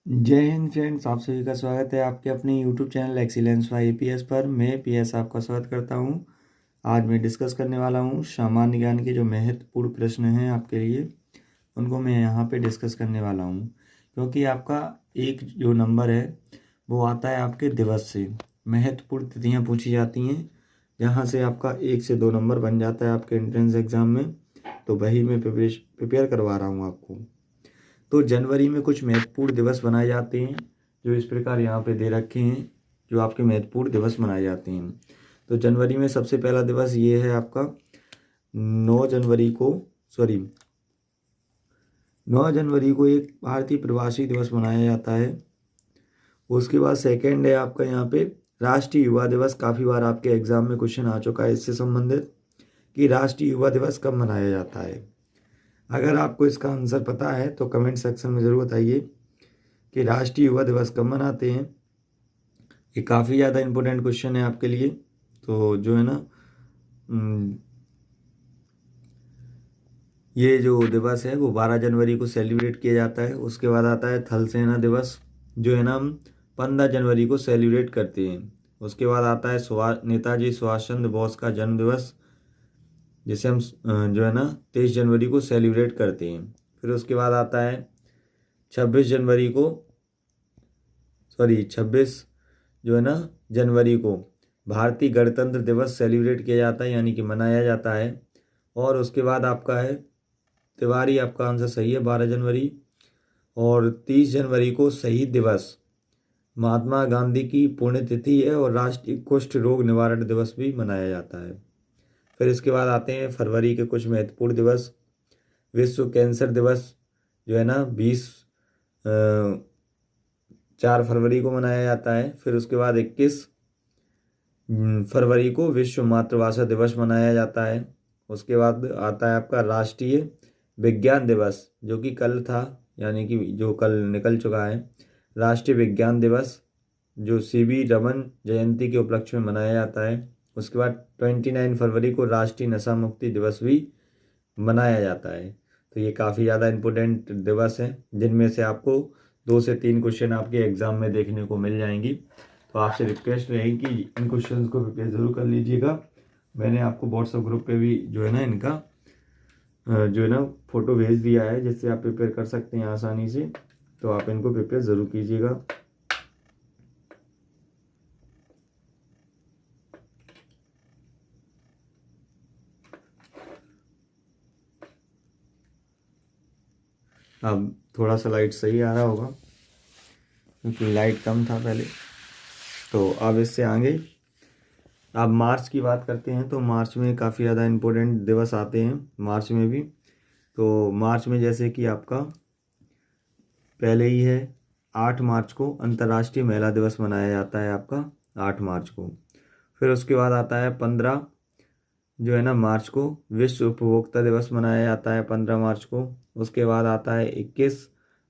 जय हिंद फ्रेंड्स, आप सभी का स्वागत है आपके अपने YouTube channel excellence by APS पर। मैं PS आपका स्वागत करता हूं। आज मैं डिस्कस करने वाला हूं सामान्य ज्ञान के जो महत्वपूर्ण प्रश्न हैं आपके लिए, उनको मैं यहां पे डिस्कस करने वाला हूं। क्योंकि आपका एक जो नंबर है वो आता है आपके दिवस से। महत्वपूर्ण तिथियाँ पूछी जाती हैं जहाँ से आपका 1 से 2 नंबर बन जाता है आपके एंट्रेंस एग्ज़ाम में। तो वही मैं प्रिपेयर करवा रहा हूँ आपको। तो जनवरी में कुछ महत्वपूर्ण दिवस मनाए जाते हैं जो इस प्रकार यहाँ पे दे रखे हैं, जो आपके महत्वपूर्ण दिवस मनाए जाते हैं। तो जनवरी में सबसे पहला दिवस ये है आपका 9 जनवरी को, सॉरी 9 जनवरी को एक भारतीय प्रवासी दिवस मनाया जाता है। उसके बाद सेकेंड है आपका यहाँ पे राष्ट्रीय युवा दिवस। काफ़ी बार आपके एग्जाम में क्वेश्चन आ चुका है इससे संबंधित कि राष्ट्रीय युवा दिवस कब मनाया जाता है। अगर आपको इसका आंसर पता है तो कमेंट सेक्शन में ज़रूर बताइए कि राष्ट्रीय युवा दिवस कब मनाते हैं। ये काफ़ी ज़्यादा इम्पोर्टेंट क्वेश्चन है आपके लिए। तो जो है ना, ये जो दिवस है वो 12 जनवरी को सेलिब्रेट किया जाता है। उसके बाद आता है थल सेना दिवस, जो है ना हम 15 जनवरी को सेलिब्रेट करते हैं। उसके बाद आता है नेताजी सुभाष चंद्र बोस का जन्म दिवस, जिसे हम जो है ना 23 जनवरी को सेलिब्रेट करते हैं। फिर उसके बाद आता है 26 जनवरी को, सॉरी 26 जो है ना जनवरी को भारतीय गणतंत्र दिवस सेलिब्रेट किया जाता है, यानी कि मनाया जाता है। और उसके बाद आपका है तिवारी, आपका आंसर सही है 12 जनवरी। और 30 जनवरी को शहीद दिवस, महात्मा गांधी की पुण्यतिथि है और राष्ट्रीय कुष्ठ रोग निवारण दिवस भी मनाया जाता है। फिर इसके बाद आते हैं फरवरी के कुछ महत्वपूर्ण दिवस। विश्व कैंसर दिवस जो है ना 4 फरवरी को मनाया जाता है। फिर उसके बाद 21 फरवरी को विश्व मातृभाषा दिवस मनाया जाता है। उसके बाद आता है आपका राष्ट्रीय विज्ञान दिवस, जो कि कल था, यानी कि जो कल निकल चुका है। राष्ट्रीय विज्ञान दिवस जो CV रमन जयंती के उपलक्ष्य में मनाया जाता है। उसके बाद 29 फरवरी को राष्ट्रीय नशा मुक्ति दिवस भी मनाया जाता है। तो ये काफ़ी ज़्यादा इम्पोर्टेंट दिवस हैं, जिनमें से आपको 2 से 3 क्वेश्चन आपके एग्ज़ाम में देखने को मिल जाएंगी। तो आपसे रिक्वेस्ट रहेगी कि इन क्वेश्चंस को प्रिपेयर ज़रूर कर लीजिएगा। मैंने आपको व्हाट्सएप ग्रुप पे भी जो है ना इनका जो है ना फ़ोटो भेज दिया है, जिससे आप प्रिपेयर कर सकते हैं आसानी से। तो आप इनको प्रिपेयर ज़रूर कीजिएगा। अब थोड़ा सा लाइट सही आ रहा होगा क्योंकि लाइट कम था पहले। तो अब इससे आगे अब मार्च की बात करते हैं। तो मार्च में काफ़ी ज़्यादा इम्पोर्टेंट दिवस आते हैं मार्च में भी। तो मार्च में जैसे कि आपका पहले ही है 8 मार्च को अंतर्राष्ट्रीय महिला दिवस मनाया जाता है आपका 8 मार्च को। फिर उसके बाद आता है 15 जो है ना मार्च को विश्व उपभोक्ता दिवस मनाया जाता है 15 मार्च को। उसके बाद आता है 21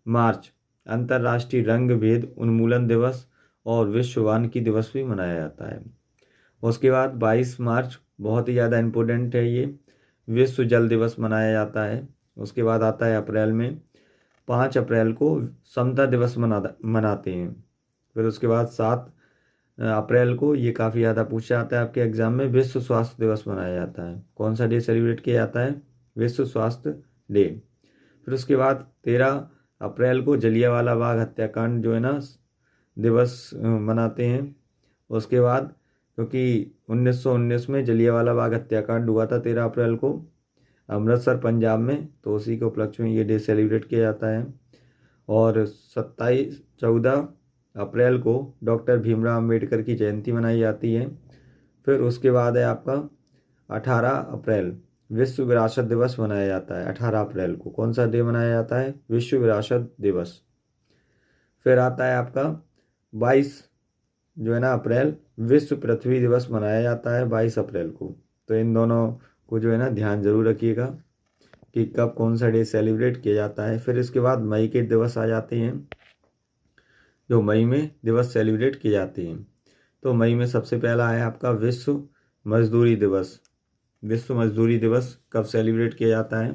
मार्च अंतर्राष्ट्रीय रंग भेद उन्मूलन दिवस और विश्व वानिकी दिवस भी मनाया जाता है। उसके बाद 22 मार्च बहुत ही ज़्यादा इम्पोर्टेंट है, ये विश्व जल दिवस मनाया जाता है। उसके बाद आता है अप्रैल में 5 अप्रैल को समता दिवस मनाते हैं। फिर उसके बाद 7 अप्रैल को, ये काफ़ी ज़्यादा पूछा जाता है आपके एग्जाम में, विश्व स्वास्थ्य दिवस मनाया जाता है। कौन सा डे सेलिब्रेट किया जाता है? विश्व स्वास्थ्य डे। फिर उसके बाद 13 अप्रैल को जलियांवाला बाग हत्याकांड जो है ना दिवस मनाते हैं। उसके बाद क्योंकि 1919 में जलियांवाला बाग हत्याकांड हुआ था 13 अप्रैल को अमृतसर पंजाब में, तो उसी के उपलक्ष्य में ये डे सेलिब्रेट किया जाता है। और 14 अप्रैल को डॉक्टर भीमराव अंबेडकर की जयंती मनाई जाती है। फिर उसके बाद है आपका 18 अप्रैल विश्व विरासत दिवस मनाया जाता है। 18 अप्रैल को कौन सा डे मनाया जाता है? विश्व विरासत दिवस। फिर आता है आपका 22 जो है ना अप्रैल विश्व पृथ्वी दिवस मनाया जाता है 22 अप्रैल को। तो इन दोनों को जो है ना ध्यान जरूर रखिएगा कि कब कौन सा डे सेलिब्रेट किया जाता है। फिर इसके बाद मई के दिवस आ जाते हैं, जो मई में दिवस सेलिब्रेट किए जाते हैं। तो मई में सबसे पहला है आपका विश्व मजदूरी दिवस। विश्व मजदूरी दिवस कब सेलिब्रेट किया जाता है?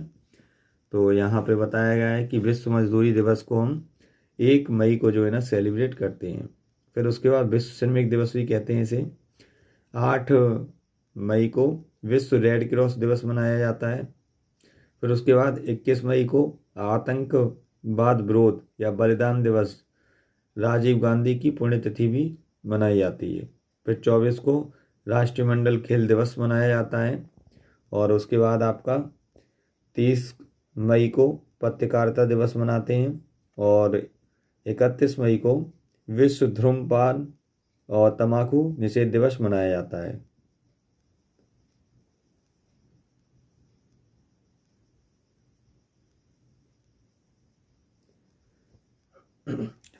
तो यहाँ पे बताया गया है कि विश्व मजदूरी दिवस को हम 1 मई को जो है ना सेलिब्रेट करते हैं। फिर उसके बाद विश्व श्रमिक दिवस भी कहते हैं इसे। 8 मई को विश्व रेड क्रॉस दिवस मनाया जाता है। फिर उसके बाद 21 मई को आतंकवाद विरोध या बलिदान दिवस राजीव गांधी की पुण्यतिथि भी मनाई जाती है। फिर 24 को राष्ट्रमंडल खेल दिवस मनाया जाता है। और उसके बाद आपका 30 मई को पत्रकारिता दिवस मनाते हैं। और 31 मई को विश्व धूम्रपान और तंबाकू निषेध दिवस मनाया जाता है।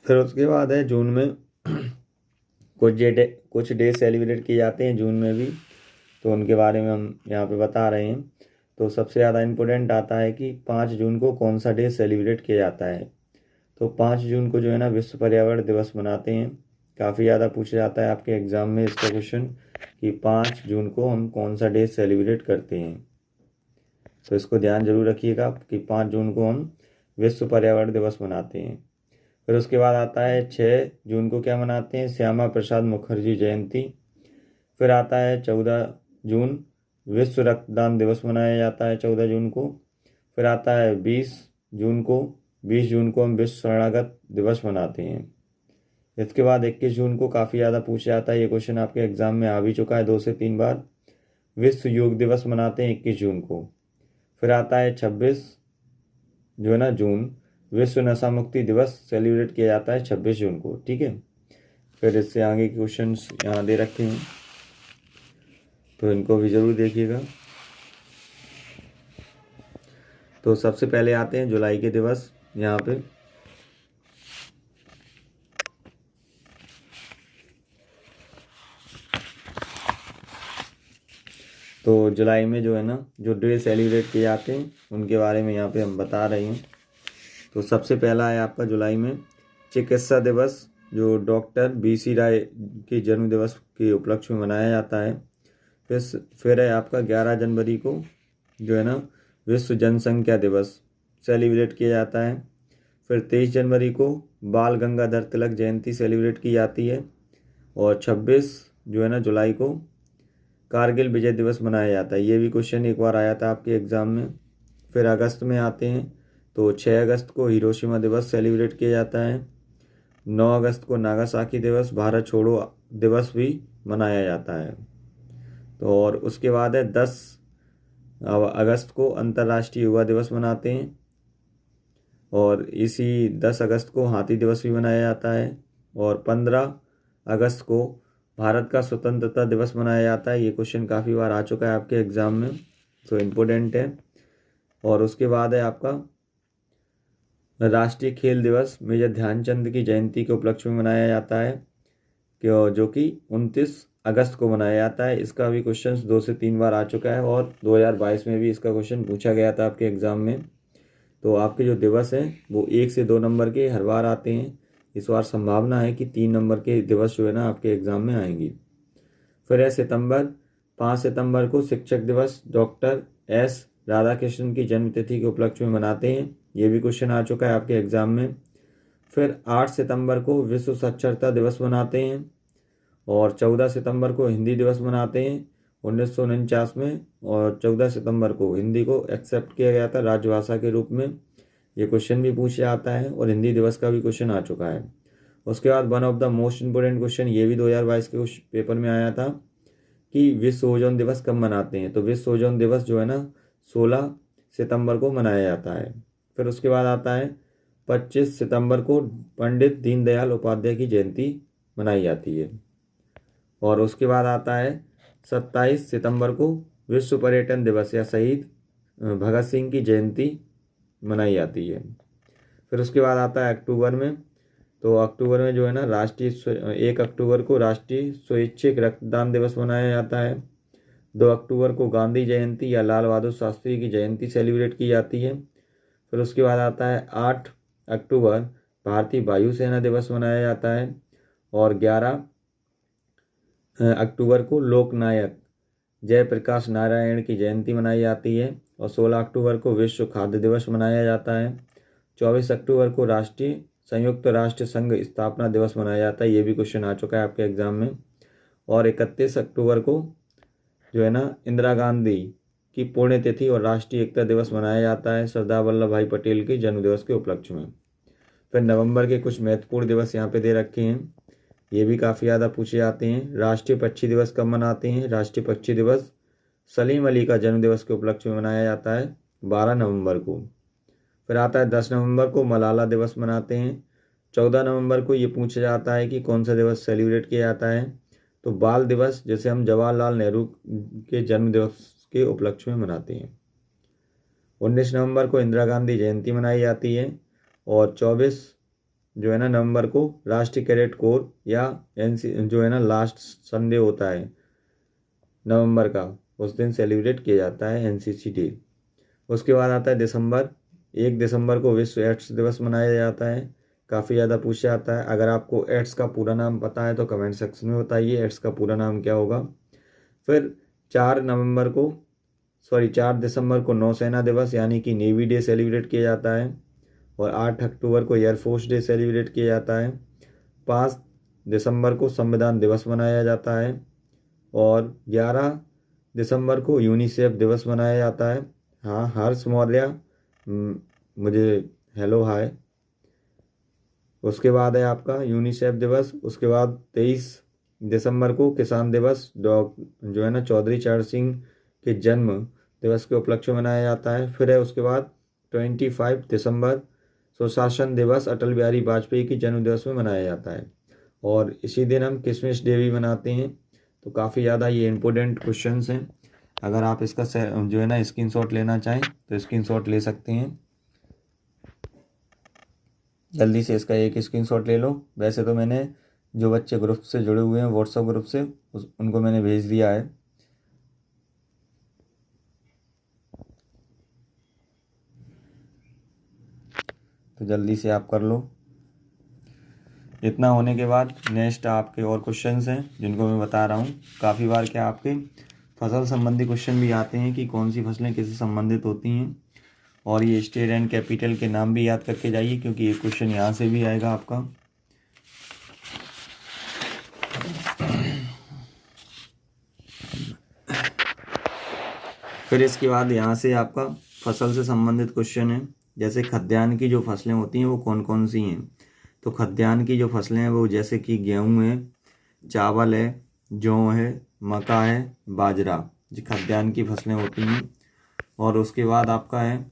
फिर उसके बाद है जून में कुछ डे सेलिब्रेट किए जाते हैं जून में भी, तो उनके बारे में हम यहाँ पे बता रहे हैं। तो सबसे ज़्यादा इम्पोर्टेंट आता है कि 5 जून को कौन सा डे सेलिब्रेट किया जाता है। तो 5 जून को जो है ना विश्व पर्यावरण दिवस मनाते हैं। काफ़ी ज़्यादा पूछा जाता है आपके एग्ज़ाम में इसका क्वेश्चन कि 5 जून को हम कौन सा डे सेलिब्रेट करते हैं। तो इसको ध्यान जरूर रखिएगा कि 5 जून को हम विश्व पर्यावरण दिवस मनाते हैं। फिर उसके बाद आता है 6 जून को क्या मनाते हैं, श्यामा प्रसाद मुखर्जी जयंती। फिर आता है 14 जून विश्व रक्तदान दिवस मनाया जाता है 14 जून को। फिर आता है 20 जून को 20 जून को हम विश्व शरणागत दिवस मनाते हैं। इसके बाद 21 जून को काफ़ी ज़्यादा पूछा जाता है, ये क्वेश्चन आपके एग्जाम में आ भी चुका है 2 से 3 बार। विश्व योग दिवस मनाते हैं 21 जून को। फिर आता है 26 जो है ना जून विश्व नशा मुक्ति दिवस सेलिब्रेट किया जाता है 26 जून को। ठीक है, फिर इससे आगे के क्वेश्चन यहाँ दे रखे हैं तो इनको भी ज़रूर देखिएगा। तो सबसे पहले आते हैं जुलाई के दिवस यहाँ पे। तो जुलाई में जो है ना जो डे सेलिब्रेट किए जाते हैं उनके बारे में यहाँ पे हम बता रहे हैं। तो सबसे पहला है आपका जुलाई में चिकित्सा दिवस, जो डॉक्टर BC राय के जन्म दिवस के उपलक्ष्य में मनाया जाता है। फिर है आपका 11 जनवरी को जो है ना विश्व जनसंख्या दिवस सेलिब्रेट किया जाता है। फिर 23 जनवरी को बाल गंगाधर तिलक जयंती सेलिब्रेट की जाती है। और 26 जो है ना जुलाई को कारगिल विजय दिवस मनाया जाता है। ये भी क्वेश्चन एक बार आया था आपके एग्ज़ाम में। फिर अगस्त में आते हैं तो 6 अगस्त को हिरोशिमा दिवस सेलिब्रेट किया जाता है। 9 अगस्त को नागासाकी दिवस भारत छोड़ो दिवस भी मनाया जाता है। तो और उसके बाद है 10 अगस्त को अंतर्राष्ट्रीय युवा दिवस मनाते हैं। और इसी 10 अगस्त को हाथी दिवस भी मनाया जाता है। और 15 अगस्त को भारत का स्वतंत्रता दिवस मनाया जाता है। ये क्वेश्चन काफ़ी बार आ चुका है आपके एग्ज़ाम में, तो इम्पोर्टेंट है। और उसके बाद है आपका राष्ट्रीय खेल दिवस मेजर ध्यानचंद की जयंती के उपलक्ष्य में मनाया जाता है, जो कि 29 अगस्त को मनाया जाता है। इसका भी क्वेश्चन 2 से 3 बार आ चुका है और 2022 में भी इसका क्वेश्चन पूछा गया था आपके एग्ज़ाम में। तो आपके जो दिवस हैं वो 1 से 2 नंबर के हर बार आते हैं। इस बार संभावना है कि 3 नंबर के दिवस जो है ना आपके एग्ज़ाम में आएंगी। फिर है 5 सितंबर को शिक्षक दिवस डॉक्टर S राधाकृष्णन की जन्मतिथि के उपलक्ष्य में मनाते हैं। ये भी क्वेश्चन आ चुका है आपके एग्ज़ाम में। फिर 8 सितंबर को विश्व साक्षरता दिवस मनाते हैं। और 14 सितंबर को हिंदी दिवस मनाते हैं 1949 में। और 14 सितंबर को हिंदी को एक्सेप्ट किया गया था राजभाषा के रूप में। ये क्वेश्चन भी पूछा जाता है और हिंदी दिवस का भी क्वेश्चन आ चुका है। उसके बाद one of the most important question, ये भी 2022 के पेपर में आया था कि विश्व ओजोन दिवस कब मनाते हैं। तो विश्व ओजोन दिवस जो है ना 16 सितंबर को मनाया जाता है। फिर उसके बाद आता है 25 सितंबर को पंडित दीनदयाल उपाध्याय की जयंती मनाई जाती है। और उसके बाद आता है 27 सितंबर को विश्व पर्यटन दिवस या शहीद भगत सिंह की जयंती मनाई जाती है। फिर उसके बाद आता है अक्टूबर में। तो अक्टूबर में जो है ना 1 अक्टूबर को राष्ट्रीय स्वैच्छिक रक्तदान दिवस मनाया जाता है। 2 अक्टूबर को गांधी जयंती या लाल बहादुर शास्त्री की जयंती सेलिब्रेट की जाती है। फिर उसके बाद आता है 8 अक्टूबर भारतीय वायुसेना दिवस मनाया जाता है। और 11 अक्टूबर को लोकनायक जयप्रकाश नारायण की जयंती मनाई जाती है। और 16 अक्टूबर को विश्व खाद्य दिवस मनाया जाता है। 24 अक्टूबर को राष्ट्रीय संयुक्त राष्ट्र संघ स्थापना दिवस मनाया जाता है? ये भी क्वेश्चन आ चुका है आपके एग्जाम में। और 31 अक्टूबर को जो है ना इंदिरा गांधी की पुण्यतिथि और राष्ट्रीय एकता दिवस मनाया जाता है सरदार वल्लभ भाई पटेल के जन्मदिवस के उपलक्ष्य में। फिर नवंबर के कुछ महत्वपूर्ण दिवस यहाँ पे दे रखे हैं, ये भी काफ़ी ज़्यादा पूछे जाते हैं। राष्ट्रीय पक्षी दिवस कब मनाते हैं? राष्ट्रीय पक्षी दिवस सलीम अली का जन्मदिवस के उपलक्ष्य में मनाया जाता है 12 नवंबर को। फिर आता है 10 नवंबर को मलाला दिवस मनाते हैं। 14 नवंबर को ये पूछा जाता है कि कौन सा दिवस सेलिब्रेट किया जाता है? तो बाल दिवस, जैसे हम जवाहरलाल नेहरू के जन्म दिवस के उपलक्ष्य में मनाते हैं। 19 नवंबर को इंदिरा गांधी जयंती मनाई जाती है। और 24 जो है ना नवंबर को राष्ट्रीय कैडेट कोर या एनसी जो है ना लास्ट संडे होता है नवंबर का, उस दिन सेलिब्रेट किया जाता है एनसीसी डे। उसके बाद आता है दिसंबर। 1 दिसंबर को विश्व एड्स दिवस मनाया जाता है, काफ़ी ज़्यादा पूछा जाता है। अगर आपको एड्स का पूरा नाम पता है तो कमेंट सेक्शन में बताइए एड्स का पूरा नाम क्या होगा। फिर 4 दिसंबर को नौसेना दिवस यानी कि नेवी डे सेलिब्रेट किया जाता है। और 8 अक्टूबर को एयरफोर्स डे सेलिब्रेट किया जाता है। 5 दिसंबर को संविधान दिवस मनाया जाता है। और 11 दिसंबर को यूनिसेफ दिवस मनाया जाता है। हाँ, हर्ष मौर्य मुझे हेलो हाय। उसके बाद है आपका यूनिसेफ दिवस। उसके बाद 23 दिसंबर को किसान दिवस जो है ना चौधरी चरण सिंह के जन्म दिवस के उपलक्ष्य में मनाया जाता है। फिर है उसके बाद 25 दिसंबर सुशासन दिवस अटल बिहारी वाजपेयी के जन्म दिवस में मनाया जाता है। और इसी दिन हम क्रिसमस डे भी मनाते हैं। तो काफ़ी ज़्यादा ये इम्पोर्टेंट क्वेश्चंस हैं। अगर आप इसका जो है ना स्क्रीनशॉट लेना चाहें तो स्क्रीनशॉट ले सकते हैं। जल्दी से इसका एक स्क्रीनशॉट ले लो। वैसे तो मैंने जो बच्चे ग्रुप से जुड़े हुए हैं व्हाट्सएप ग्रुप से उनको मैंने भेज दिया है। तो जल्दी से आप कर लो। इतना होने के बाद नेक्स्ट आपके और क्वेश्चंस हैं जिनको मैं बता रहा हूँ। काफ़ी बार क्या आपके फसल संबंधी क्वेश्चन भी आते हैं कि कौन सी फसलें किससे संबंधित होती हैं। और ये स्टेट एंड कैपिटल के नाम भी याद करके जाइए क्योंकि ये क्वेश्चन यहाँ से भी आएगा आपका। फिर इसके बाद यहाँ से आपका फसल से संबंधित क्वेश्चन है, जैसे खाद्यान्न की जो फसलें होती हैं वो कौन कौन सी हैं। तो खाद्यान्न की जो फसलें हैं वो जैसे कि गेहूँ है, चावल है, जौ है, मक्का है, बाजरा, ये खाद्यान्न की फसलें होती हैं। और उसके बाद आपका है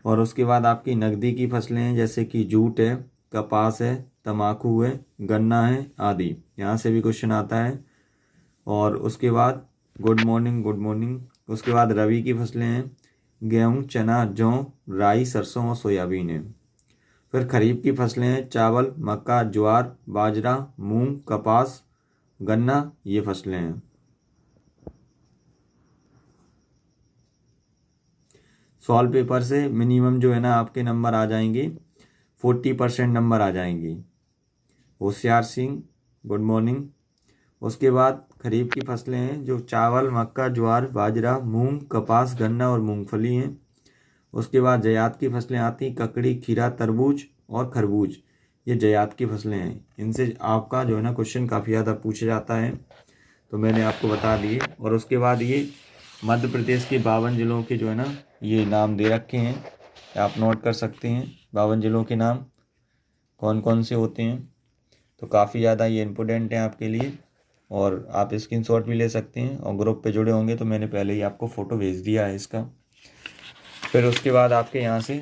आपकी नकदी की फसलें हैं, जैसे कि जूट है, कपास है, तंबाकू है, गन्ना है आदि। यहाँ से भी क्वेश्चन आता है। और उसके बाद गुड मॉर्निंग। उसके बाद रबी की फसलें हैं, गेहूँ, चना, जौ, राई, सरसों और सोयाबीन है। फिर खरीफ की फसलें हैं, चावल, मक्का, ज्वार, बाजरा, मूंग, कपास, गन्ना, ये फसलें हैं। सॉल्व पेपर से मिनिमम जो है ना आपके नंबर आ जाएंगे 40% नंबर आ जाएंगे। Hoshiyar Singh, good morning. उसके बाद खरीफ की फसलें हैं जो चावल, मक्का, ज्वार, बाजरा, मूंग, कपास, गन्ना और मूंगफली हैं। उसके बाद जयात की फसलें आती, ककड़ी, खीरा, तरबूज और खरबूज, ये जयात की फसलें हैं। इनसे आपका जो है ना क्वेश्चन काफ़ी ज़्यादा पूछा जाता है, तो मैंने आपको बता दिए। और उसके बाद ये मध्य प्रदेश के 52 जिलों के जो है ना ये नाम दे रखे हैं, आप नोट कर सकते हैं 52 जिलों के नाम कौन कौन से होते हैं। तो काफ़ी ज़्यादा ये इम्पोर्टेंट है आपके लिए और आप स्क्रीनशॉट भी ले सकते हैं। और ग्रुप पे जुड़े होंगे तो मैंने पहले ही आपको फ़ोटो भेज दिया है इसका। फिर उसके बाद आपके यहाँ से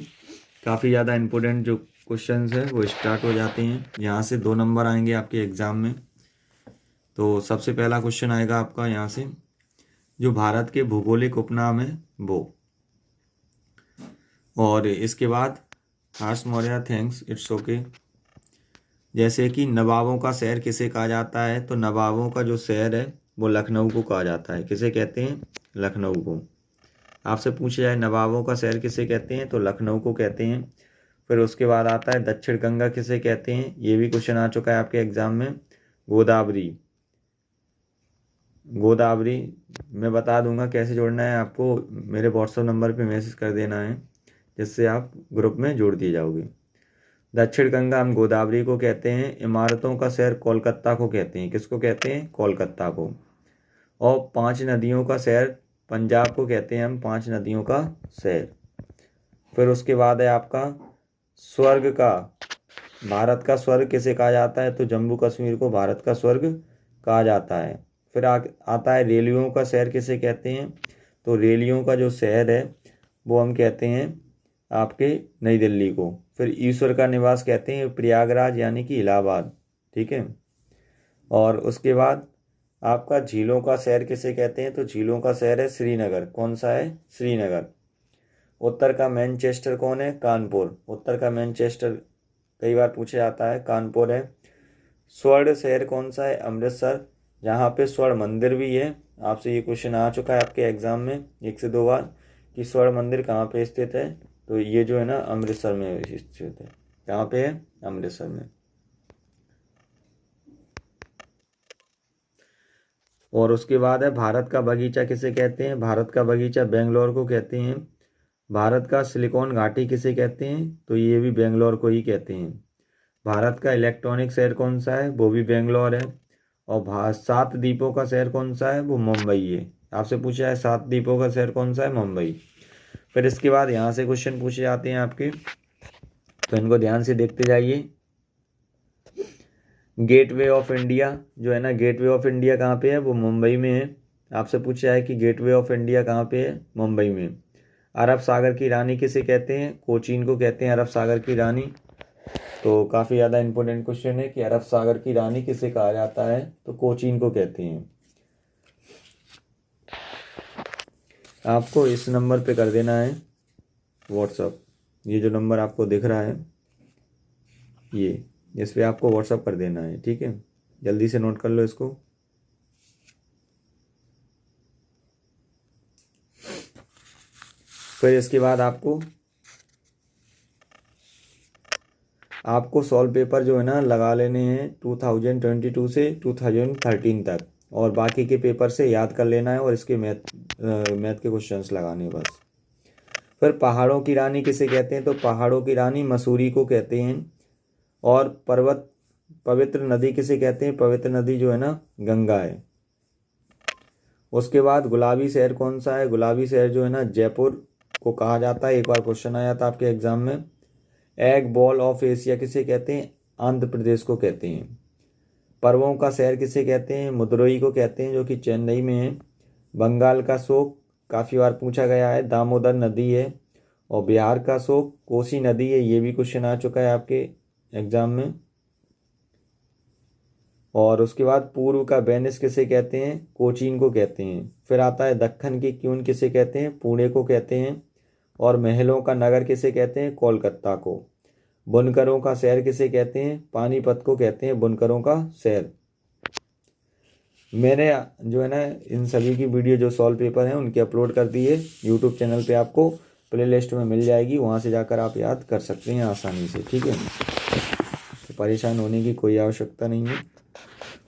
काफ़ी ज़्यादा इम्पोर्टेंट जो क्वेश्चंस है वो स्टार्ट हो जाते हैं। यहाँ से 2 नंबर आएंगे आपके एग्ज़ाम में। तो सबसे पहला क्वेश्चन आएगा आपका यहाँ से, जो भारत के भौगोलिक उपनाम है वो। और इसके बाद हर्ष मौर्य, थैंक्स, इट्स ओके। जैसे कि नवाबों का शहर किसे कहा जाता है, तो नवाबों का जो शहर है वो लखनऊ को कहा जाता है। किसे कहते हैं? लखनऊ को। आपसे पूछा जाए नवाबों का शहर किसे कहते हैं, तो लखनऊ को कहते हैं। फिर उसके बाद आता है दक्षिण गंगा किसे कहते हैं, ये भी क्वेश्चन आ चुका है आपके एग्जाम में। गोदावरी। गोदावरी, मैं बता दूंगा कैसे जोड़ना है आपको, मेरे व्हाट्सएप नंबर पे मैसेज कर देना है, जिससे आप ग्रुप में जोड़ दिए जाओगे। दक्षिण गंगा हम गोदावरी को कहते हैं। इमारतों का शहर कोलकाता को कहते हैं। किसको कहते हैं? कोलकाता को। और 5 नदियों का शहर पंजाब को कहते हैं हम, 5 नदियों का शहर। फिर उसके बाद है आपका स्वर्ग का, भारत का स्वर्ग किसे कहा जाता है? तो जम्मू कश्मीर को भारत का स्वर्ग कहा जाता है। फिर आता है रेलियों का शहर किसे कहते हैं? तो रेलियों का जो शहर है वो हम कहते हैं आपके नई दिल्ली को। फिर ईश्वर का निवास कहते हैं प्रयागराज यानी कि इलाहाबाद। ठीक है। और उसके बाद आपका झीलों का शहर किसे कहते हैं? तो झीलों का शहर है श्रीनगर। कौन सा है? श्रीनगर। उत्तर का मैनचेस्टर कौन है? कानपुर। उत्तर का मैनचेस्टर कई बार पूछा जाता है, कानपुर है। स्वर्ण शहर कौन सा है? अमृतसर, जहाँ पे स्वर्ण मंदिर भी है। आपसे ये क्वेश्चन आ चुका है आपके एग्जाम में 1 से 2 बार कि स्वर्ण मंदिर कहाँ पे स्थित है? तो ये जो है ना अमृतसर में स्थित है। कहाँ पे है? अमृतसर में। और उसके बाद है भारत का बगीचा किसे कहते हैं? भारत का बगीचा बेंगलोर को कहते हैं। भारत का सिलिकॉन घाटी किसे कहते हैं? तो ये भी बेंगलोर को ही कहते हैं। भारत का इलेक्ट्रॉनिक शहर कौन सा है? वो भी बेंगलोर है। और 7 द्वीपों का शहर कौन सा है? वो मुंबई है। आपसे पूछा है 7 द्वीपों का शहर कौन सा है? मुंबई। फिर इसके बाद यहाँ से क्वेश्चन पूछे जाते हैं आपके, तो इनको ध्यान से देखते जाइए। गेटवे ऑफ इंडिया जो है ना, गेटवे ऑफ इंडिया कहाँ पे है? वो मुंबई में है। आपसे पूछा है कि गेटवे ऑफ इंडिया कहाँ पे है? मुंबई में। अरब सागर की रानी किसे कहते हैं? कोचीन को कहते हैं अरब सागर की रानी। तो काफ़ी ज़्यादा इंपॉर्टेंट क्वेश्चन है कि अरब सागर की रानी किसे कहा जाता है? तो कोचीन को कहते हैं। आपको इस नंबर पे कर देना है व्हाट्सअप, ये जो नंबर आपको दिख रहा है ये, इस पे आपको व्हाट्सअप कर देना है। ठीक है, जल्दी से नोट कर लो इसको। फिर इसके बाद आपको सॉल्व पेपर जो है ना लगा लेने हैं 2022 से 2013 तक, और बाकी के पेपर से याद कर लेना है, और इसके मैथ के क्वेश्चंस लगाने बस। फिर पहाड़ों की रानी किसे कहते हैं? तो पहाड़ों की रानी मसूरी को कहते हैं। और पवित्र नदी किसे कहते हैं? पवित्र नदी जो है ना गंगा है। उसके बाद गुलाबी शहर कौन सा है? गुलाबी शहर जो है ना जयपुर को कहा जाता है। एक बार क्वेश्चन आया था आपके एग्जाम में। एग बॉल ऑफ एशिया किसे कहते हैं? आंध्र प्रदेश को कहते हैं। पर्वों का शहर किसे कहते हैं? मदुरई को कहते हैं, जो कि चेन्नई में है। बंगाल का शोक काफ़ी बार पूछा गया है, दामोदर नदी है। और बिहार का शोक कोसी नदी है, ये भी क्वेश्चन आ चुका है आपके एग्जाम में। और उसके बाद पूर्व का वेनिस किसे कहते हैं? कोचीन को कहते हैं। फिर आता है दक्कन की क्वीन किसे कहते हैं? पुणे को कहते हैं। और महलों का नगर किसे कहते हैं? कोलकाता को। बुनकरों का शहर किसे कहते हैं? पानीपत को कहते हैं बुनकरों का शहर। मैंने जो है ना इन सभी की वीडियो जो सॉल्व पेपर हैं उनके अपलोड कर दी है यूट्यूब चैनल पे, आपको प्ले लिस्ट में मिल जाएगी, वहाँ से जाकर आप याद कर सकते हैं आसानी से। ठीक है, तो परेशान होने की कोई आवश्यकता नहीं है।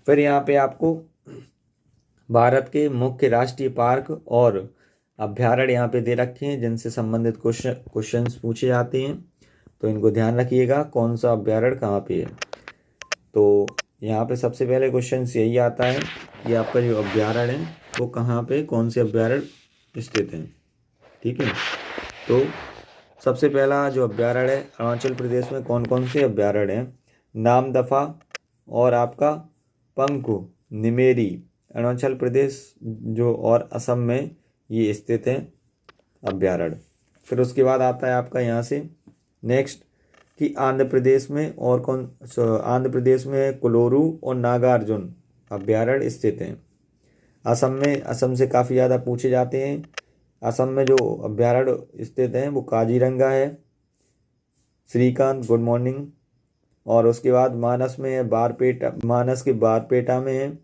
फिर यहाँ पे आपको भारत के मुख्य राष्ट्रीय पार्क और अभ्यारण्य यहाँ पे दे रखे हैं, जिनसे संबंधित क्वेश्चंस पूछे जाते हैं। तो इनको ध्यान रखिएगा कौन सा अभ्यारण्य कहाँ पे है। तो यहाँ पे सबसे पहले क्वेश्चन यही आता है कि आपका जो अभ्यारण्य है वो कहाँ पे, कौन से अभ्यारण्य स्थित है। ठीक है, तो सबसे पहला जो अभ्यारण्य है अरुणाचल प्रदेश में कौन कौन से अभ्यारण्य हैं? नामदफा और आपका पंखु निमेरी अरुणाचल प्रदेश जो और असम में ये स्थित है अभ्यारण्य। फिर उसके बाद आता है आपका यहाँ से नेक्स्ट कि आंध्र प्रदेश में और आंध्र प्रदेश में कोलोरू और नागार्जुन अभ्यारण्य स्थित हैं। असम से काफ़ी ज़्यादा पूछे जाते हैं। असम में जो अभ्यारण्य स्थित हैं वो काजीरंगा है। Shrikant good morning. और उसके बाद मानस में है बारपेटा, मानस के बारपेटा में है।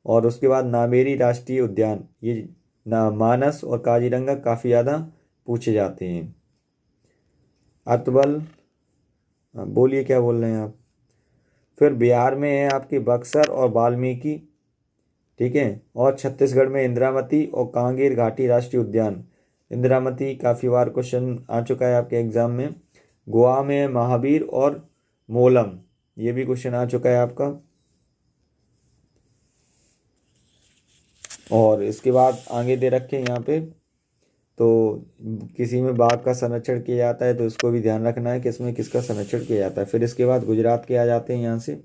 और उसके बाद नामेरी राष्ट्रीय उद्यान, ये मानस और काजीरंगा काफ़ी ज़्यादा पूछे जाते हैं। अतबल, बोलिए क्या बोल रहे हैं आप। फिर बिहार में है आपके बक्सर और वाल्मीकि। ठीक है। और छत्तीसगढ़ में इंदिरावती और कांगेर घाटी राष्ट्रीय उद्यान। इंदिरावती काफ़ी बार क्वेश्चन आ चुका है आपके एग्जाम में। गोवा में महावीर और मोलम, ये भी क्वेश्चन आ चुका है आपका। और इसके बाद आगे दे रखे हैं यहाँ पे, तो किसी में बाघ का संरक्षण किया जाता है तो इसको भी ध्यान रखना है कि इसमें किसका संरक्षण किया जाता है। फिर इसके बाद गुजरात के आ जाते हैं यहाँ से।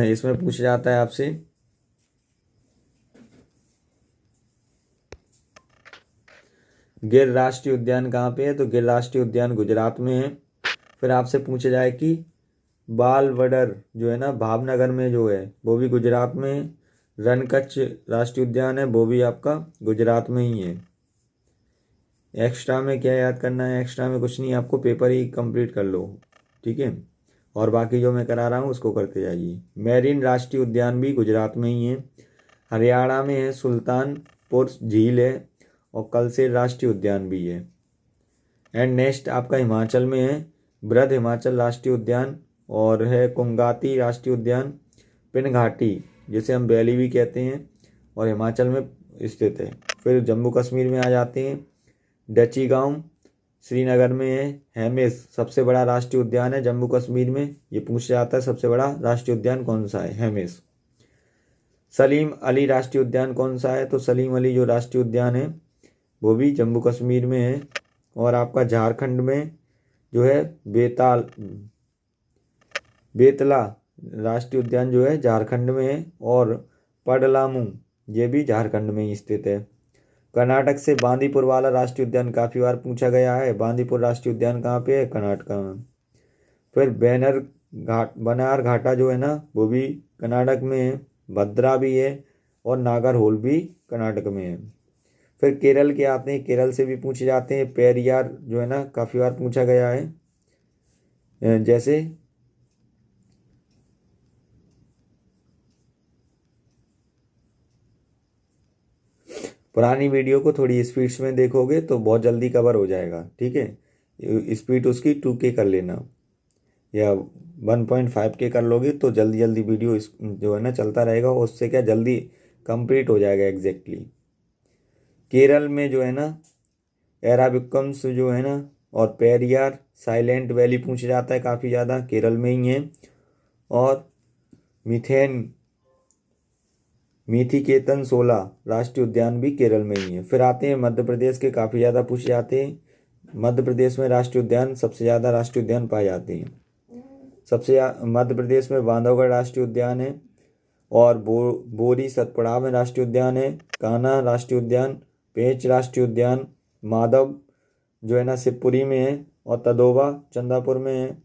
इसमें पूछा जाता है आपसे गिर राष्ट्रीय उद्यान कहाँ पे है, तो गिर राष्ट्रीय उद्यान गुजरात में है। फिर आपसे पूछा जाए कि बालवडर जो है ना भावनगर में जो है वो भी गुजरात में है। रणकच्छ राष्ट्रीय उद्यान है वो भी आपका गुजरात में ही है। एक्स्ट्रा में क्या याद करना है, एक्स्ट्रा में कुछ नहीं, आपको पेपर ही कंप्लीट कर लो, ठीक है। और बाकी जो मैं करा रहा हूँ उसको करते जाइए। मैरीन राष्ट्रीय उद्यान भी गुजरात में ही है। हरियाणा में है सुल्तानपुर झील है, और कलसेर राष्ट्रीय उद्यान भी है। एंड नेक्स्ट आपका हिमाचल में है बृहद हिमाचल राष्ट्रीय उद्यान, और है कुंगाती राष्ट्रीय उद्यान। पिन घाटी जिसे हम वैली भी कहते हैं और हिमाचल में स्थित है। फिर जम्मू कश्मीर में आ जाते हैं, डची गांव श्रीनगर में है। हेमिस सबसे बड़ा राष्ट्रीय उद्यान है जम्मू कश्मीर में, ये पूछा जाता है सबसे बड़ा राष्ट्रीय उद्यान कौन सा है, हेमिस। सलीम अली राष्ट्रीय उद्यान कौन सा है, तो सलीम अली जो राष्ट्रीय उद्यान है वो भी जम्मू कश्मीर में है। और आपका झारखंड में जो है बेतला राष्ट्रीय उद्यान जो है झारखंड में है। और पडलामू ये भी झारखंड में ही स्थित है। कर्नाटक से बांदीपुर वाला राष्ट्रीय उद्यान काफ़ी बार पूछा गया है। बांदीपुर राष्ट्रीय उद्यान कहाँ पे है, कर्नाटक में। फिर बनार घाटा जो है ना वो भी कर्नाटक में है। भद्रा भी है, और नागरहोल भी कर्नाटक में है। फिर केरल के आते हैं, केरल से भी पूछे जाते हैं। पेरियार जो है ना काफ़ी बार पूछा गया है। जैसे पुरानी वीडियो को थोड़ी स्पीड्स में देखोगे तो बहुत जल्दी कवर हो जाएगा, ठीक है। स्पीड उसकी 2K कर लेना, या 1.5K कर लोगे तो जल्दी जल्दी वीडियो जो है ना चलता रहेगा, उससे क्या जल्दी कंप्लीट हो जाएगा एग्जैक्टली। केरल में जो है ना एराविकम्स जो है ना और पेरियार साइलेंट वैली पूछा जाता है काफ़ी ज़्यादा, केरल में ही है। और मिथिकेतन 16 राष्ट्रीय उद्यान भी केरल में ही है। फिर आते हैं मध्य प्रदेश के, काफ़ी ज़्यादा पूछे जाते हैं। मध्य प्रदेश में राष्ट्रीय उद्यान सबसे ज़्यादा राष्ट्रीय उद्यान पाए जाते हैं। मध्य प्रदेश में बांधवगढ़ राष्ट्रीय उद्यान है, और बोरी सतपड़ा में राष्ट्रीय उद्यान है। कान्हा राष्ट्रीय उद्यान, पेंच राष्ट्रीय उद्यान, माधव जो है ना शिवपुरी में है, और तदोबा चंदापुर में है।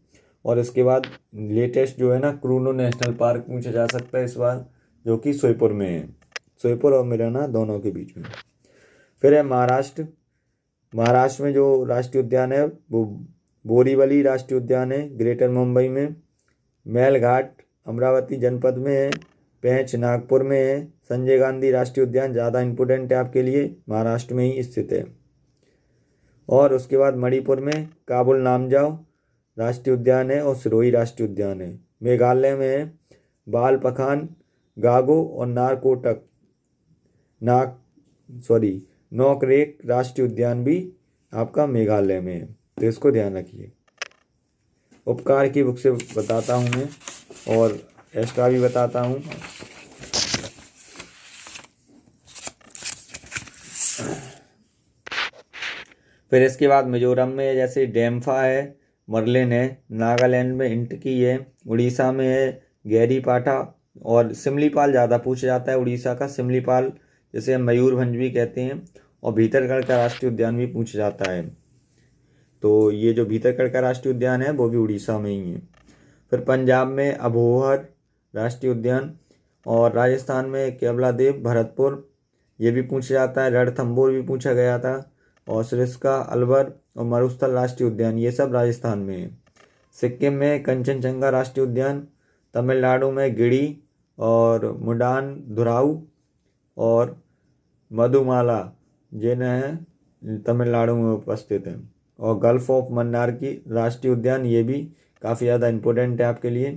और इसके बाद लेटेस्ट जो है ना क्रूनो नेशनल पार्क पूछा जा सकता है इस बार, जो कि सोईपुर में है। सोईपुर और मिराना दोनों के बीच में। फिर है महाराष्ट्र में जो राष्ट्रीय उद्यान है वो बोरीवली राष्ट्रीय उद्यान है ग्रेटर मुंबई में। मेलघाट अमरावती जनपद में है। पेंच नागपुर में है। संजय गांधी राष्ट्रीय उद्यान ज़्यादा इम्पोर्टेंट है आपके लिए, महाराष्ट्र में ही स्थित है। और उसके बाद मणिपुर में काबुल नामजाओ राष्ट्रीय उद्यान है, और सिरोही राष्ट्रीय उद्यान है। मेघालय में है बाल पखान, गागो और नोकरेक राष्ट्रीय उद्यान भी आपका मेघालय में है, तो इसको ध्यान रखिए। उपकार की बुक से बताता हूँ मैं, और एक्स्ट्रा भी बताता हूँ। फिर इसके बाद मिजोरम में जैसे डेम्फा है, मर्लिन है। नागालैंड में इंटकी है। उड़ीसा में है गैरीपाठा, और सिमलीपाल ज़्यादा पूछा जाता है उड़ीसा का, सिमलीपाल जिसे हम मयूरभंज भी कहते हैं। और भीतरगढ़ का राष्ट्रीय उद्यान भी पूछा जाता है, तो ये जो भीतरगढ़ का राष्ट्रीय उद्यान है वो भी उड़ीसा में ही है। फिर पंजाब में अबोहर राष्ट्रीय उद्यान, और राजस्थान में केवलादेव भरतपुर ये भी पूछा जाता है। रणथंभौर भी पूछा गया था। और सरिस्का अलवर और मरुस्थल राष्ट्रीय उद्यान ये सब राजस्थान में है। सिक्किम में कंचनजंगा राष्ट्रीय उद्यान। तमिलनाडु में गिड़ी और मुडान धुराऊ और मधुमाला जिन्हें तमिलनाडु में उपस्थित है। और गल्फ ऑफ मन्नार की राष्ट्रीय उद्यान ये भी काफ़ी ज़्यादा इम्पोर्टेंट है आपके लिए।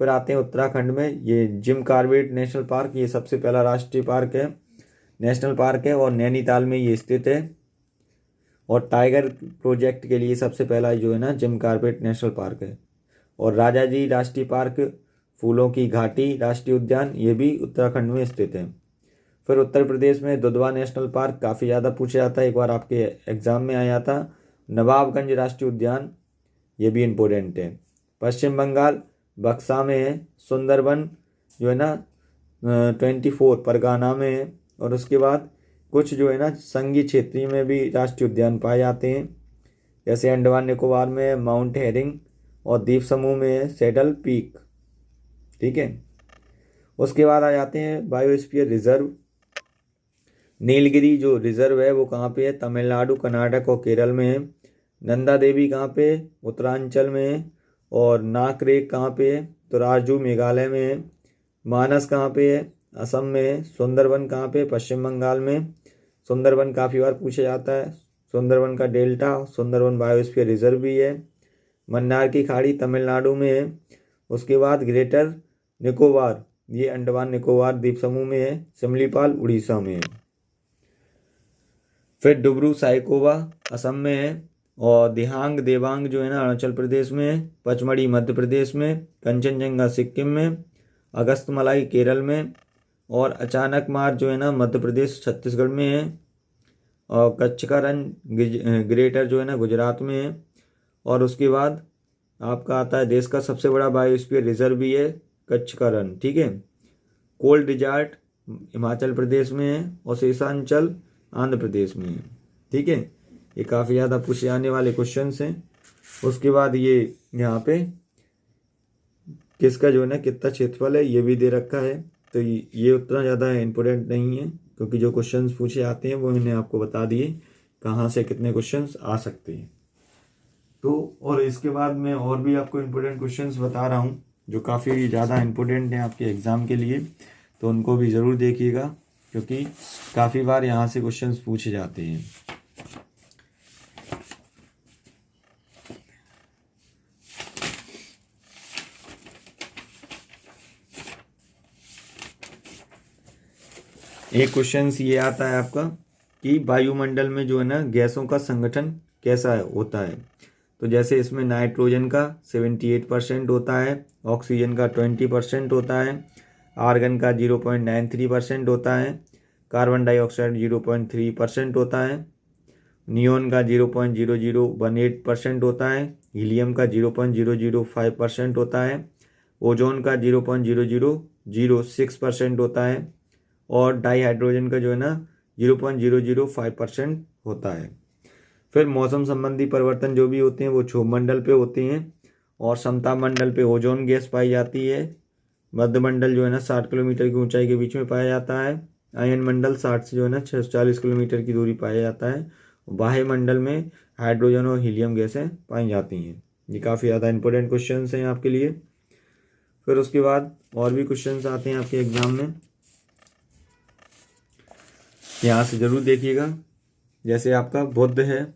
फिर आते हैं उत्तराखंड में, ये जिम कॉर्बेट नेशनल पार्क, ये सबसे पहला राष्ट्रीय पार्क है, नेशनल पार्क है और नैनीताल में ये स्थित है। और टाइगर प्रोजेक्ट के लिए सबसे पहला जो है ना जिम कॉर्बेट नेशनल पार्क है। और राजाजी राष्ट्रीय पार्क, फूलों की घाटी राष्ट्रीय उद्यान, ये भी उत्तराखंड में स्थित है। फिर उत्तर प्रदेश में दुधवा नेशनल पार्क काफ़ी ज़्यादा पूछा जाता है, एक बार आपके एग्जाम में आया था। नवाबगंज राष्ट्रीय उद्यान, ये भी इम्पोर्टेंट है। पश्चिम बंगाल बक्सा में है। सुंदरबन जो है ना 24 परगना में है। और उसके बाद कुछ जो है ना संघीय क्षेत्रीय में भी राष्ट्रीय उद्यान पाए जाते हैं, जैसे अंडमान निकोबार में माउंट हेरिंग और द्वीप समूह में है सैडल पीक। ठीक है, उसके बाद आ जाते हैं बायोस्फीयर रिजर्व। नीलगिरी जो रिजर्व है वो कहाँ पे है? तमिलनाडु, कर्नाटक और केरल में है। नंदा देवी कहाँ पे? उत्तरांचल में है। और नाकरेक कहाँ पे है? तो राजू मेघालय में है। मानस कहाँ पे है? असम में है। सुंदरबन कहाँ पे? पश्चिम बंगाल में। सुंदरबन काफ़ी बार पूछा जाता है। सुंदरबन का डेल्टा सुंदरबन बायोस्फीयर रिजर्व भी है। मन्नार की खाड़ी तमिलनाडु में है। उसके बाद ग्रेटर निकोबार, ये अंडमान निकोबार द्वीप समूह में है। सिमलीपाल उड़ीसा में है। फिर डुब्रू साइकोवा असम में है। और दिहांग देवांग जो है ना अरुणाचल प्रदेश में है। पचमढ़ी मध्य प्रदेश में। कंचनजंगा सिक्किम में। अगस्तमलाई केरल में। और अचानक मार जो है ना मध्य प्रदेश छत्तीसगढ़ में है। और कच्छ का रण ग्रेटर जो है ना गुजरात में है। और उसके बाद आपका आता है देश का सबसे बड़ा बायोस्फीयर रिजर्व भी है कच्छ का रण। ठीक है, कोल्ड डिजार्ट हिमाचल प्रदेश में है। और शेषांचल आंध्र प्रदेश में है। ठीक है, ये काफ़ी ज़्यादा पूछे जाने वाले क्वेश्चंस हैं। उसके बाद ये यहाँ पे किसका जो है ना कितना क्षेत्रफल है ये भी दे रखा है। तो ये उतना ज़्यादा इम्पोर्टेंट नहीं है, क्योंकि जो क्वेश्चंस पूछे आते हैं वो मैंने आपको बता दिए कहाँ से कितने क्वेश्चंस आ सकते हैं। तो और इसके बाद मैं और भी आपको इम्पोर्टेंट क्वेश्चंस बता रहा हूँ जो काफ़ी ज़्यादा इम्पोर्टेंट हैं आपके एग्ज़ाम के लिए, तो उनको भी ज़रूर देखिएगा, क्योंकि काफ़ी बार यहाँ से क्वेश्चंस पूछे जाते हैं। एक क्वेश्चन ये आता है आपका कि वायुमंडल में जो है ना गैसों का संगठन कैसा होता है। तो जैसे इसमें नाइट्रोजन का 78% होता है, ऑक्सीजन का 20% होता है, आर्गन का 0.93% होता है, कार्बन डाइऑक्साइड 0.3% होता है, नियोन का 0.0018% होता है, हीलियम का 0.005% होता है, ओजोन का 0.0006% होता है और डाईहाइड्रोजन का जो है ना 0.005% होता है। फिर मौसम संबंधी परिवर्तन जो भी होते हैं वो क्षोभ मंडल पे होते हैं और समताप मंडल पे ओजोन गैस पाई जाती है। मध्य मंडल जो है ना 60 किलोमीटर की ऊंचाई के बीच में पाया जाता है। आयन मंडल 60 से जो है ना 640 किलोमीटर की दूरी पाया जाता है। बाह्य मंडल में हाइड्रोजन और हीलियम गैसें पाई जाती हैं। ये काफ़ी ज़्यादा इंपॉर्टेंट क्वेश्चन हैं आपके लिए। फिर उसके बाद और भी क्वेश्चन आते हैं आपके एग्जाम में, यहाँ से ज़रूर देखिएगा। जैसे आपका बुध है,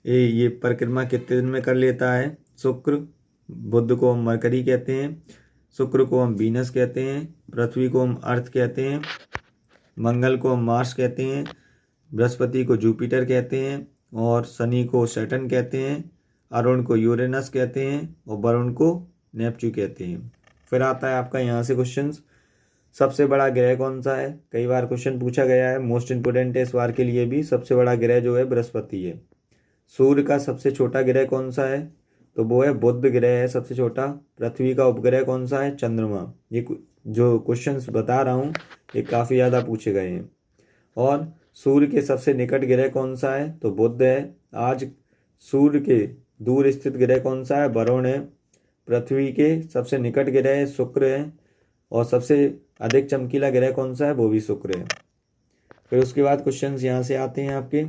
ये परिक्रमा कितने दिन में कर लेता है? शुक्र, बुध को हम मरकरी कहते हैं, शुक्र को हम वीनस कहते हैं, पृथ्वी को हम अर्थ कहते हैं, मंगल को हम मार्स कहते हैं, बृहस्पति को जुपिटर कहते हैं और शनि को सैटर्न कहते हैं, अरुण को यूरेनस कहते हैं और वरुण को नेपच्यून कहते हैं। फिर आता है आपका यहाँ से क्वेश्चन, सबसे बड़ा ग्रह कौन सा है? कई बार क्वेश्चन पूछा गया है, मोस्ट इंपोर्टेंट है इस बार के लिए भी। सबसे बड़ा ग्रह जो है बृहस्पति है। सूर्य का सबसे छोटा ग्रह कौन सा है? तो वो है बुध ग्रह है सबसे छोटा। पृथ्वी का उपग्रह कौन सा है? चंद्रमा। ये जो क्वेश्चंस बता रहा हूँ ये काफ़ी ज़्यादा पूछे गए हैं। और सूर्य के सबसे निकट ग्रह कौन सा है? तो बुध है। आज सूर्य के दूर स्थित ग्रह कौन सा है? वरुण है। पृथ्वी के सबसे निकट ग्रह शुक्र है और सबसे अधिक चमकीला ग्रह कौन सा है? वो भी शुक्र है। फिर उसके बाद क्वेश्चंस यहाँ से आते हैं आपके,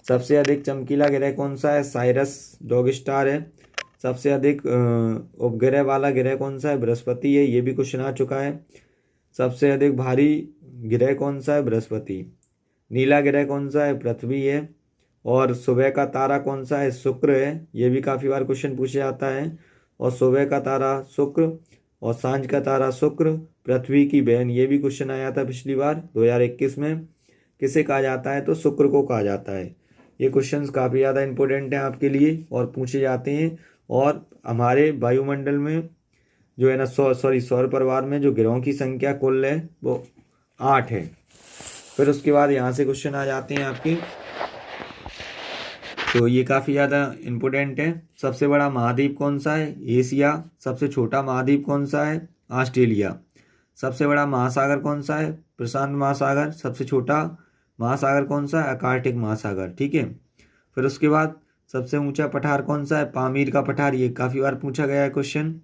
सबसे अधिक चमकीला ग्रह कौन सा है? साइरस डॉग स्टार है। सबसे अधिक उपग्रह वाला ग्रह कौन सा है? बृहस्पति है। ये भी क्वेश्चन आ चुका है। सबसे अधिक भारी ग्रह कौन सा है? बृहस्पति। नीला ग्रह कौन सा है? पृथ्वी है। और सुबह का तारा कौन सा है? शुक्र है। ये भी काफ़ी बार क्वेश्चन पूछा जाता है। और सुबह का तारा शुक्र और सांझ का तारा शुक्र, पृथ्वी की बहन, ये भी क्वेश्चन आया था पिछली बार 2021 में। किसे कहा जाता है? तो शुक्र को कहा जाता है। ये क्वेश्चंस काफ़ी ज़्यादा इंपॉर्टेंट हैं आपके लिए और पूछे जाते हैं। और हमारे वायुमंडल में जो है ना सौर परिवार में जो ग्रहों की संख्या कुल है वो 8 है। फिर उसके बाद यहाँ से क्वेश्चन आ जाते हैं आपके, तो ये काफ़ी ज़्यादा इम्पोर्टेंट है। सबसे बड़ा महाद्वीप कौन सा है? एशिया। सबसे छोटा महाद्वीप कौन सा है? ऑस्ट्रेलिया। सबसे बड़ा महासागर कौन सा है? प्रशांत महासागर। सबसे छोटा महासागर कौन सा है? अकार्कटिक महासागर। ठीक है। फिर उसके बाद सबसे ऊंचा पठार कौन सा है? पामीर का पठार। ये काफ़ी बार पूछा गया है क्वेश्चन।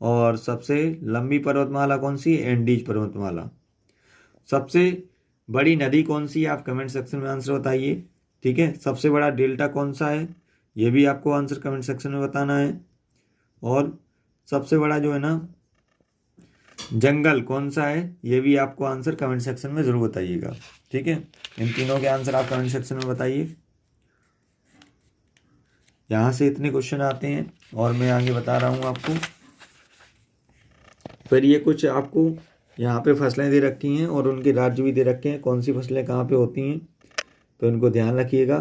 और सबसे लंबी पर्वतमाला कौन सी है? एंडीज पर्वतमाला। सबसे बड़ी नदी कौन सी है? आप कमेंट सेक्शन में आंसर बताइए। ठीक है। सबसे बड़ा डेल्टा कौन सा है? ये भी आपको आंसर कमेंट सेक्शन में बताना है। और सबसे बड़ा जो है ना जंगल कौन सा है? ये भी आपको आंसर कमेंट सेक्शन में ज़रूर बताइएगा। ठीक है। इन तीनों के आंसर आप कमेंट सेक्शन में बताइए। यहाँ से इतने क्वेश्चन आते हैं और मैं आगे बता रहा हूँ आपको। फिर ये कुछ आपको यहाँ पे फसलें दे रखी हैं और उनके राज्य भी दे रखे हैं, कौन सी फसलें कहाँ पे होती हैं, तो इनको ध्यान रखिएगा।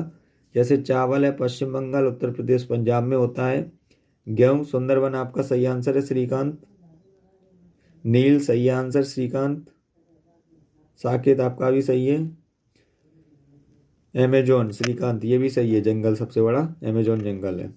जैसे चावल है पश्चिम बंगाल, उत्तर प्रदेश, पंजाब में होता है। गेहूँ सुंदरबन आपका सही आंसर है श्रीकांत। नील सही आंसर श्रीकांत। साकेत आपका भी सही है। अमेजोन श्रीकांत, ये भी सही है। जंगल सबसे बड़ा अमेजोन जंगल है।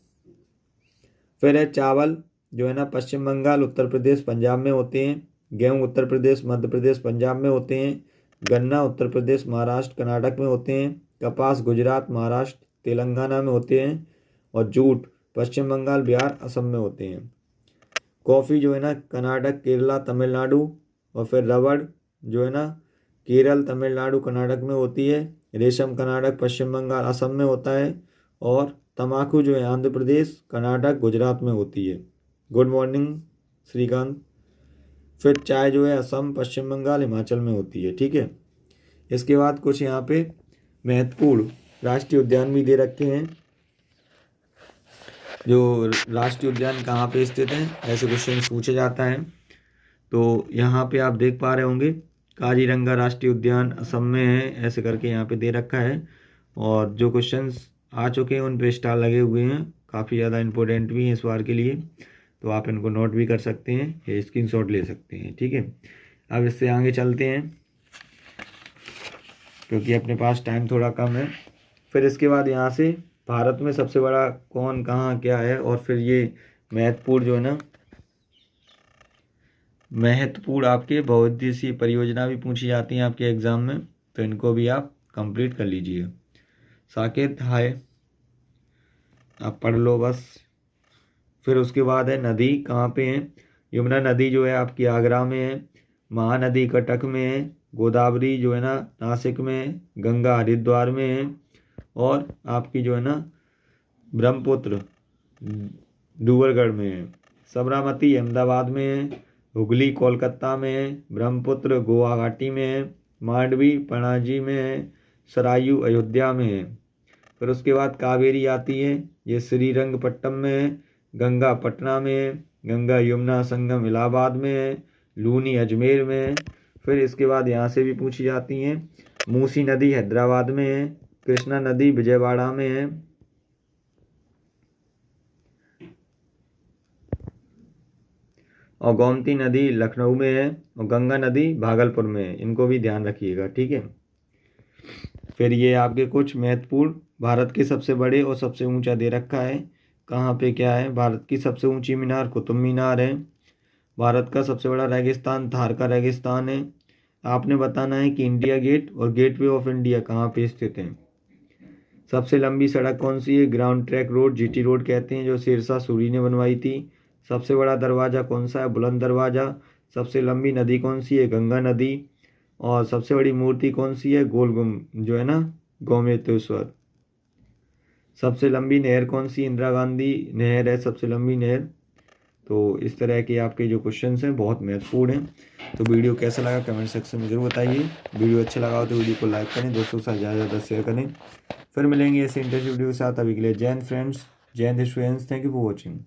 फिर है चावल जो है ना पश्चिम बंगाल, उत्तर प्रदेश, पंजाब में होते हैं। गेहूँ उत्तर प्रदेश, मध्य प्रदेश, पंजाब में होते हैं। गन्ना उत्तर प्रदेश, महाराष्ट्र, कर्नाटक में होते हैं। कपास गुजरात, महाराष्ट्र, तेलंगाना में होते हैं। और जूट पश्चिम बंगाल, बिहार, असम में होते हैं। कॉफ़ी जो है ना कर्नाटक, केरला, तमिलनाडु। और फिर रबड़ जो है ना केरल, तमिलनाडु, कर्नाटक में होती है। रेशम कर्नाटक, पश्चिम बंगाल, असम में होता है। और तम्बाकू जो है आंध्र प्रदेश, कर्नाटक, गुजरात में होती है। Good morning Shrikant. फिर चाय जो है असम, पश्चिम बंगाल, हिमाचल में होती है। ठीक है। इसके बाद कुछ यहाँ पे महत्वपूर्ण राष्ट्रीय उद्यान भी दे रखे हैं। जो राष्ट्रीय उद्यान कहाँ पे स्थित हैं, ऐसे क्वेश्चन पूछा जाता है। तो यहाँ पे आप देख पा रहे होंगे काजीरंगा राष्ट्रीय उद्यान असम में है, ऐसे करके यहाँ पे दे रखा है। और जो क्वेश्चंस आ चुके हैं उन पे स्टार लगे हुए हैं, काफ़ी ज़्यादा इम्पोर्टेंट भी हैं इस बार के लिए। तो आप इनको नोट भी कर सकते हैं या स्क्रीनशॉट ले सकते हैं। ठीक है। अब इससे आगे चलते हैं क्योंकि अपने पास टाइम थोड़ा कम है। फिर इसके बाद यहाँ से भारत में सबसे बड़ा कौन, कहाँ, क्या है। और फिर ये महत्वपूर्ण जो है ना महत्वपूर्ण आपके बहुउद्देशीय परियोजना भी पूछी जाती हैं आपके एग्ज़ाम में, तो इनको भी आप कंप्लीट कर लीजिए। साकेत हाय, आप पढ़ लो बस। फिर उसके बाद है नदी कहाँ पे है? यमुना नदी जो है आपकी आगरा में है। महानदी कटक में है। गोदावरी जो है ना नासिक में है। गंगा हरिद्वार में है। और आपकी जो है ना ब्रह्मपुत्र डूंगरगढ़ में है। साबरमती अहमदाबाद में है। हुगली कोलकाता में है। ब्रह्मपुत्र गुवाहाटी में है। मांडवी पणाजी में है। सरायू अयोध्या में है। फिर उसके बाद कावेरी आती है, ये श्रीरंगपट्टम में है। गंगा पटना में है। गंगा यमुना संगम इलाहाबाद में है। लूनी अजमेर में है। फिर इसके बाद यहाँ से भी पूछी जाती हैं। मूसी नदी हैदराबाद में है। कृष्णा नदी विजयवाड़ा में है। और गोमती नदी लखनऊ में है। और गंगा नदी भागलपुर में है। इनको भी ध्यान रखिएगा। ठीक है। फिर ये आपके कुछ महत्वपूर्ण भारत के सबसे बड़े और सबसे ऊंचा दे रखा है, कहाँ पे क्या है। भारत की सबसे ऊंची मीनार कुतुब मीनार है। भारत का सबसे बड़ा रेगिस्तान थार का रेगिस्तान है। आपने बताना है कि इंडिया गेट और गेटवे ऑफ इंडिया कहाँ पे स्थित है। सबसे लंबी सड़क कौन सी है? Ground track road, GT road कहते हैं, जो शेरशाह सूरी ने बनवाई थी। सबसे बड़ा दरवाज़ा कौन सा है? बुलंद दरवाज़ा। सबसे लंबी नदी कौन सी है? गंगा नदी। और सबसे बड़ी मूर्ति कौन सी है? गोल जो है ना गोमतेश्वर। सबसे लंबी नहर कौन सी? इंदिरा गांधी नहर है सबसे लंबी नहर। तो इस तरह के आपके जो क्वेश्चंस हैं बहुत महत्वपूर्ण हैं। तो वीडियो कैसा लगा कमेंट सेक्शन में जरूर बताइए। वीडियो अच्छा लगा हो तो वीडियो को लाइक करें, दोस्तों के साथ ज़्यादा से ज़्यादा शेयर करें। फिर मिलेंगे ऐसे इंटरेस्टिंग वीडियो के साथ। अभी के लिए जय हिंद फ्रेंड्स, जय Hind students, thank you for watching.